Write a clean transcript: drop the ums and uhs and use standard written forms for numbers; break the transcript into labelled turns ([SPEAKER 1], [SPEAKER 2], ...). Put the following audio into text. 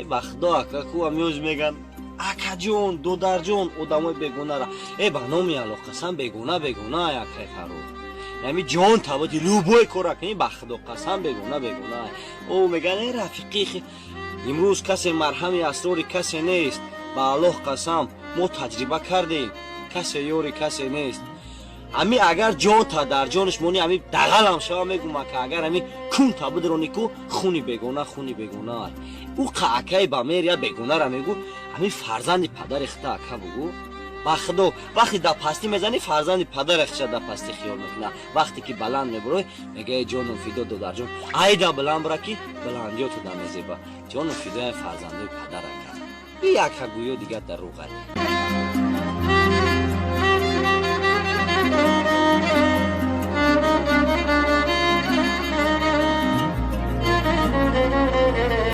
[SPEAKER 1] бахдо акаку амёз меган акаҷон додарҷон одамои бегунаро ба номи аллоҳ қасам бегуна якайфаро ями ҷон табоди любой кора кунӣ бахдо қасам бегуна о меган рафиқи имрӯз касе марҳами асрори касе нест ба аллоҳ қасам мо таҷриба кардем касе ёри касе нест ами агар ҷон та дар ҷониш монӣ ами дағалам шава мегума ка агар ами кун та бидрони ку хуни бегуна ӯ қаакаи ба мерия бегунара мегӯ ами фарзанди падари хита ака бугӯ ба худо вақти да пастӣ мезани фарзанди падаре хиша да пастӣ хиёл мекуна вақте ки баланд мебурой мегӯяй ҷону фидо додарҷон айда баланд бура ки баландиёту да мезеба ҷону фидояи фарзандои падар ака якагӯё дигар дар руғай